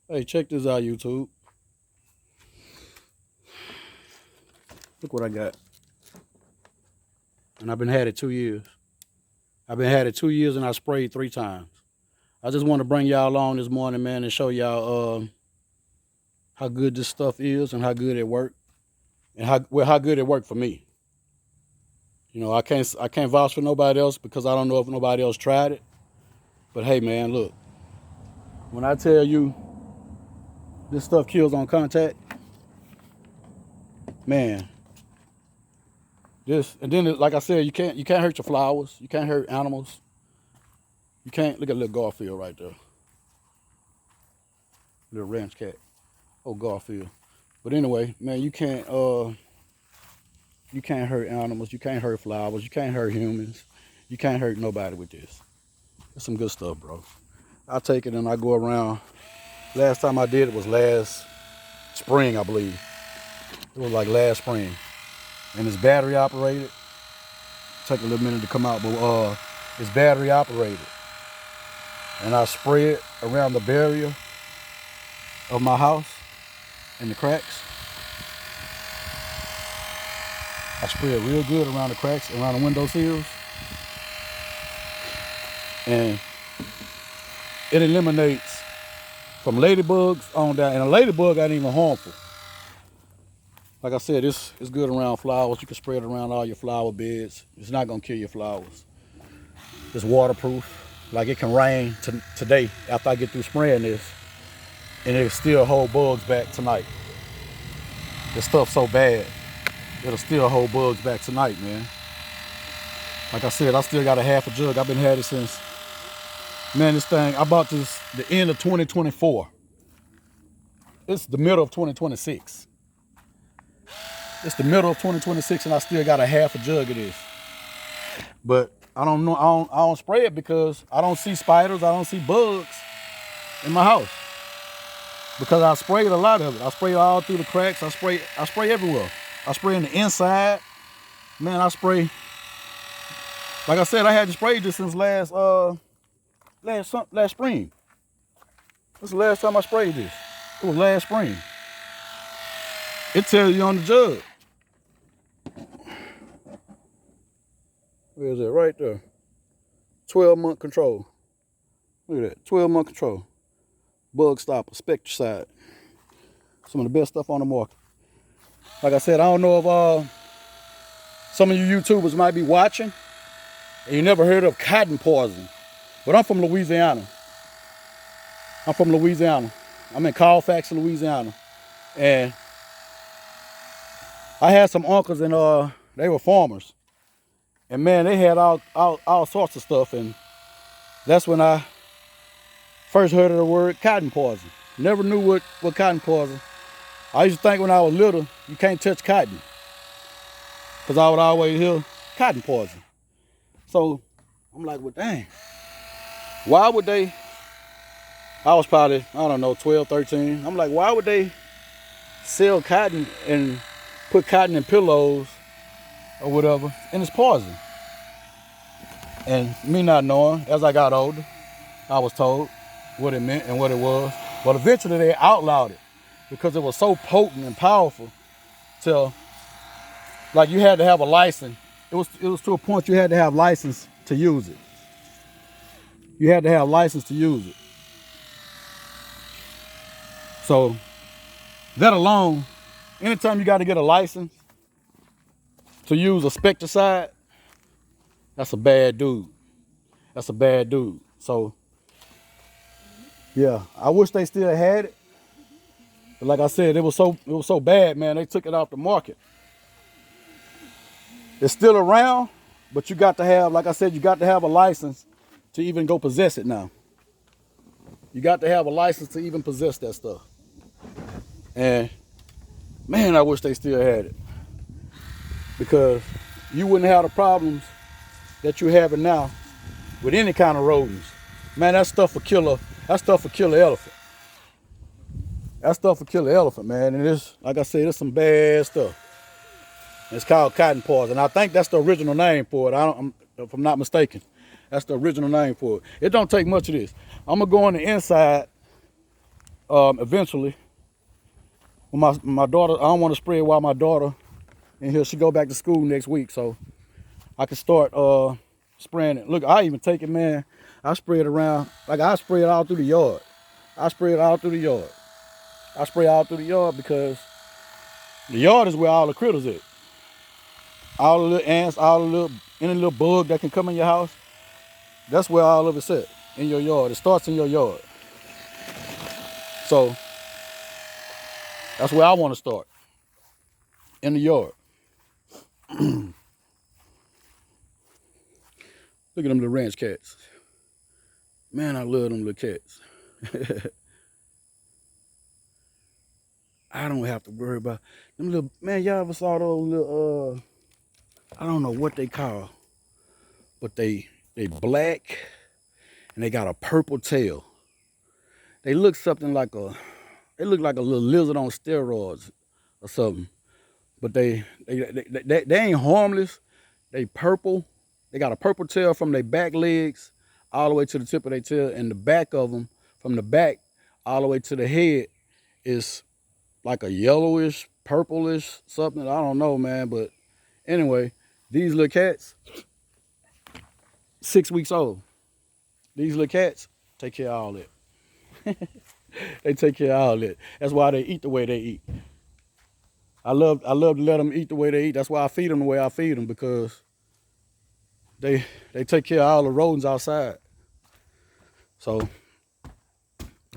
Hey, check this out, YouTube. Look what I got. And I've been had it 2 years. I've been had it 2 years and I sprayed 3 times. I just want to bring y'all along this morning, man, and show y'all how good this stuff is and how good it worked. And how good it worked for me. You know, I can't vouch for nobody else because I don't know if nobody else tried it. But hey, man, look. When I tell you this stuff kills on contact, man. This and then, like I said, you can't hurt your flowers. You can't hurt animals. You can't look at little Garfield right there, little ranch cat. Oh, Garfield. But anyway, man, you can't hurt animals. You can't hurt flowers. You can't hurt humans. You can't hurt nobody with this. It's some good stuff, bro. I take it and I go around. Last time I did it was last spring, I believe. It was like last spring. And it's battery operated. Take a little minute to come out, but it's battery operated. And I spray it around the barrier of my house and the cracks. I spray it real good around the cracks, around the window sills. And it eliminates from ladybugs on down. And a ladybug ain't even harmful. Like I said, it's good around flowers. You can spray it around all your flower beds. It's not gonna kill your flowers. It's waterproof. Like it can rain today after I get through spraying this, and it'll still hold bugs back tonight. This stuff's so bad, it'll still hold bugs back tonight, man. Like I said, I still got a half a jug. I've been had it since, man, this thing, I bought this the end of 2024. It's the middle of 2026. It's the middle of 2026 and I still got a half a jug of this. But I don't know, I don't spray it because I don't see spiders, I don't see bugs in my house. Because I sprayed a lot of it. I spray all through the cracks, I spray everywhere. I spray in the inside. Man, I spray, like I said, I hadn't sprayed this since last spring. This is the last time I sprayed this. It was last spring. It tells you on the jug. Where is it? Right there. 12-month control. Look at that. 12-month control. Bug stopper, spectricide. Some of the best stuff on the market. Like I said, I don't know if some of you YouTubers might be watching and you never heard of cotton poison. But I'm from Louisiana. I'm in Colfax, Louisiana. And I had some uncles and they were farmers. And man, they had all sorts of stuff, and that's when I first heard of the word cotton poison. Never knew what cotton poison. I used to think when I was little, you can't touch cotton. Because I would always hear cotton poison. So I'm like, well, dang. Why would they, I was probably, I don't know, 12, 13. I'm like, why would they sell cotton and put cotton in pillows or whatever, and it's poison? And me not knowing, as I got older, I was told what it meant and what it was. But eventually they outlawed it because it was so potent and powerful till, like, you had to have a license. It was to a point you had to have license to use it. You had to have license to use it. So that alone, anytime you got to get a license to use a spectricide, that's a bad dude. That's a bad dude. So yeah, I wish they still had it. But like I said, it was so bad, man, they took it off the market. It's still around, but you got to have, like I said, you got to have a license to even go possess it now. You got to have a license to even possess that stuff. And man, I wish they still had it. Because you wouldn't have the problems that you're having now with any kind of rodents. Man, that stuff will kill an elephant. That stuff will kill an elephant, man. And it's, like I said, it's some bad stuff. It's called cotton poison. I think that's the original name for it. If I'm not mistaken, that's the original name for it. It don't take much of this. I'm gonna go on the inside eventually, when my daughter, I don't want to spray it while my daughter in here. She go back to school next week, so I can start spraying it. Look, I even take it, man. I spray it around, like I spray it all through the yard. I spray it all through the yard. I spray all through the yard because the yard is where all the critters at. All the little ants, any little bug that can come in your house, that's where all of it's at, in your yard. It starts in your yard. So that's where I want to start, in the yard. Look at them little ranch cats. Man, I love them little cats. I don't have to worry about them little, man, y'all ever saw those little, I don't know what they call, but they black and they got a purple tail. They look something like they look like a little lizard on steroids or something. But they ain't harmless. They purple. They got a purple tail from their back legs all the way to the tip of their tail, and the back of them, from the back all the way to the head, is like a yellowish, purplish something. I don't know, man. But anyway, these little cats, 6 weeks old. These little cats take care of all that. They take care of all that. That's why they eat the way they eat. I love to let them eat the way they eat. That's why I feed them the way I feed them, because they take care of all the rodents outside. So,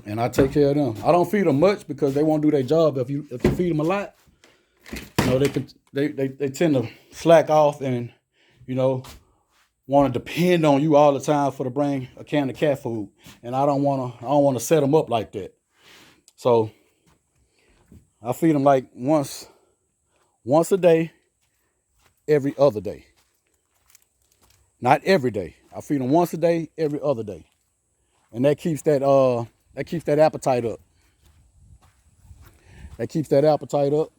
and I take care of them. I don't feed them much because they won't do their job. If you feed them a lot, you know, they tend to slack off and, you know, want to depend on you all the time to bring a can of cat food. And I don't want to set them up like that. So I feed them like once a day, every other day. Not every day. I feed them once a day, every other day. And that keeps that appetite up. That keeps that appetite up.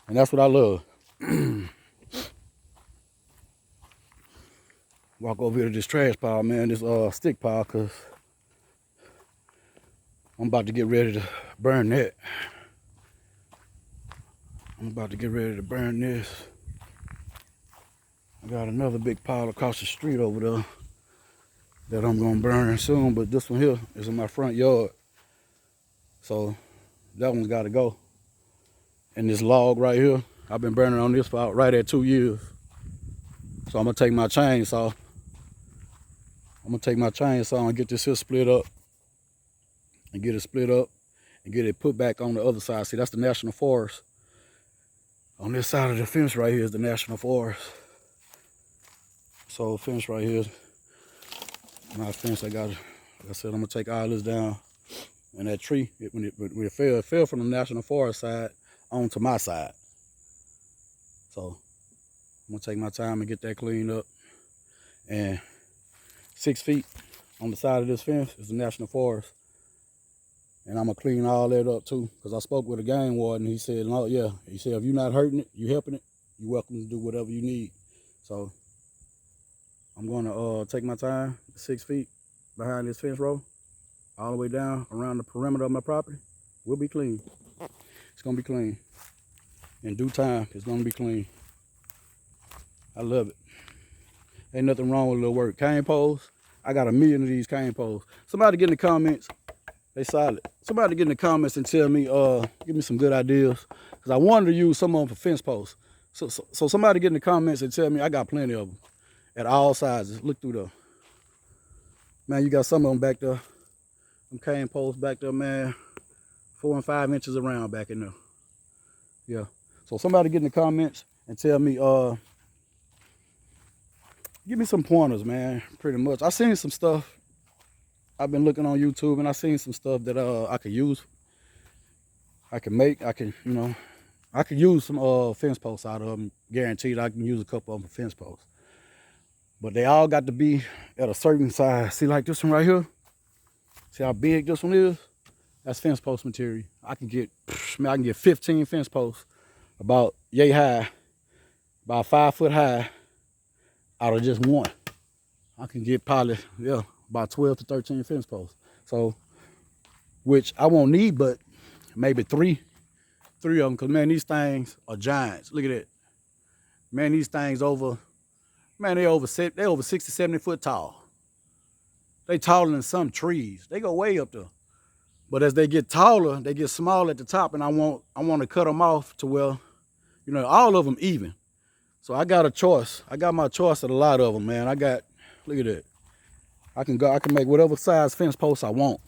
And that's what I love. Walk over here to this trash pile, man, this stick pile, because I'm about to get ready to burn that. I'm about to get ready to burn this. I got another big pile across the street over there that I'm gonna burn soon, but this one here is in my front yard. So that one's gotta go. And this log right here, I've been burning on this for right at 2 years. So I'm gonna take my chainsaw. And get this here split up. And get it split up and get it put back on the other side. See, that's the National Forest. On this side of the fence right here is the National Forest. So fence right here, my fence, like I said, I'm gonna take all this down. And that tree, when it fell from the National Forest side onto my side. So I'm gonna take my time and get that cleaned up. And 6 feet on the side of this fence is the National Forest. And I'm gonna clean all that up too, because I spoke with a game warden. He said, "No, yeah." He said, "If you're not hurting it, you're helping it. You're welcome to do whatever you need." So I'm gonna take my time, 6 feet behind this fence row, all the way down around the perimeter of my property. We'll be clean. It's gonna be clean. In due time, it's gonna be clean. I love it. Ain't nothing wrong with a little work. Cane poles, I got 1 million of these cane poles. Somebody get in the comments. They solid. Somebody get in the comments and tell me, give me some good ideas, because I wanted to use some of them for fence posts. So somebody get in the comments and tell me. I got plenty of them at all sizes. Look through there. Man, you got some of them back there. Them cane poles back there, man. 4 and 5 inches around back in there. Yeah. So somebody get in the comments and tell me, give me some pointers, man, pretty much. I seen some stuff. I've been looking on YouTube, and I seen some stuff that I could use. I can make. I can use some fence posts out of them. Guaranteed, I can use a couple of them for fence posts. But they all got to be at a certain size. See, like this one right here. See how big this one is? That's fence post material. I can get 15 fence posts about yay high, about 5 foot high, out of just one. I can get probably, yeah, about 12 to 13 fence posts. So which I won't need but maybe three of them, because man, these things are giants. Look at that. Man, these things they over 60, 70 foot tall. They taller than some trees. They go way up there. But as they get taller, they get small at the top, and I want to cut them off to where, you know, all of them even. So I got a choice. I got my choice at a lot of them, man. Look at that. I can make whatever size fence post I want.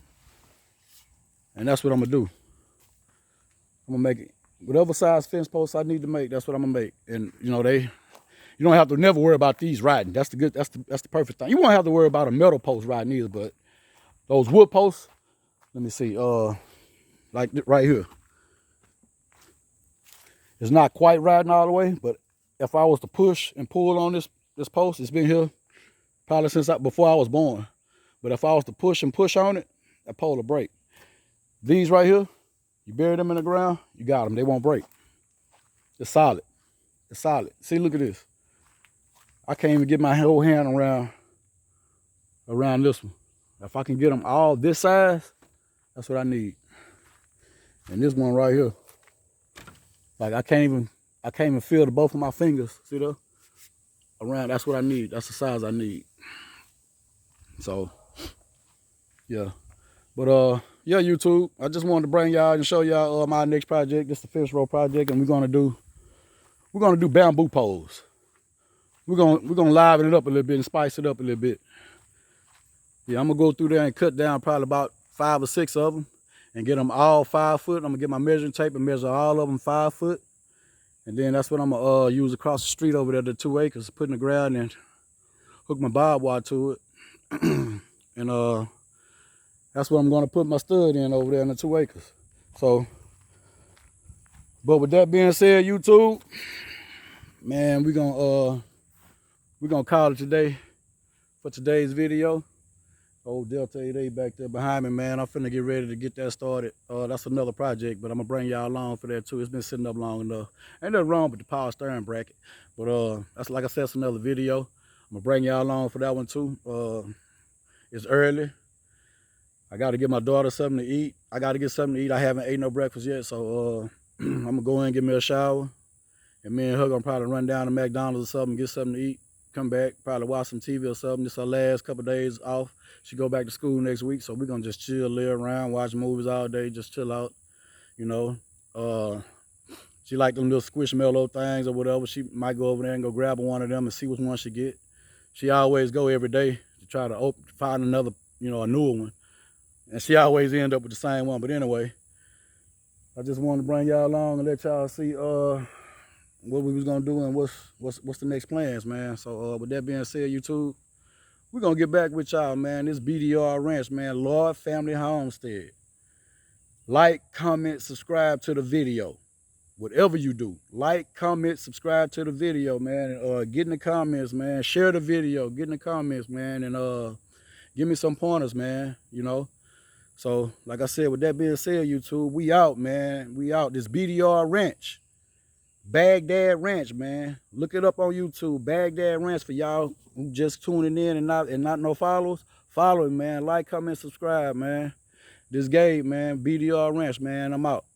And that's what I'm gonna do. I'm gonna make it whatever size fence post I need to make. That's what I'm gonna make. And you know, you don't have to never worry about these riding. That's the perfect thing. You won't have to worry about a metal post riding either, but those wood posts, let me see, like right here. It's not quite riding all the way, but if I was to push and pull on this post, it's been here probably since before I was born. But if I was to push and push on it, that pole will break. These right here, you bury them in the ground, you got them. They won't break. It's solid. It's solid. See, look at this. I can't even get my whole hand around this one. If I can get them all this size, that's what I need. And this one right here, like I can't even feel the both of my fingers. See there? Around, that's what I need. That's the size I need. So, yeah. But yeah, YouTube, I just wanted to bring y'all and show y'all my next project. This is the fence row project, and we're gonna do bamboo poles. We're gonna liven it up a little bit and spice it up a little bit. Yeah, I'm gonna go through there and cut down probably about 5 or 6 of them and get them all 5 foot. I'm gonna get my measuring tape and measure all of them 5 foot. And then that's what I'm gonna use across the street over there, the 2 acres, put in the ground and hook my barbed wire to it. And that's what I'm gonna put my stud in over there in the 2 acres. So, but with that being said, YouTube, man, we're gonna call it today for today's video. Old Delta 8A back there behind me, man. I'm finna get ready to get that started. That's another project, but I'm gonna bring y'all along for that too. It's been sitting up long enough. Ain't nothing wrong with the power steering bracket, but that's, like I said, it's another video. I'm gonna bring y'all along for that one too. It's early. I gotta get my daughter something to eat. I gotta get something to eat. I haven't ate no breakfast yet, so I'm gonna go in and get me a shower, and me and her gonna probably run down to McDonald's or something, get something to eat, come back, probably watch some TV or something. This is our last couple of days off. She go back to school next week, so we're gonna just chill, lay around, watch movies all day, just chill out, you know. She like them little squishmallow things or whatever. She might go over there and go grab one of them and see which one she get. She always go every day to try to find another, you know, a newer one. And she always end up with the same one. But anyway, I just wanted to bring y'all along and let y'all see what we was gonna do and what's the next plans, man. So with that being said, YouTube, we're gonna get back with y'all, man. This BDR Ranch, man, Loyd Family Homestead. Like, comment, subscribe to the video. Whatever you do, like, comment, subscribe to the video, man. And get in the comments, man. Share the video, get in the comments, man, and give me some pointers, man, you know. So, like I said, with that being said, YouTube, we out, man. We out. This BDR Ranch. Baghdad Ranch, man. Look it up on YouTube. Baghdad Ranch, for y'all who just tuning in and not no followers. Follow it, man. Like, comment, subscribe, man. This Gabe, man. BDR Ranch, man. I'm out.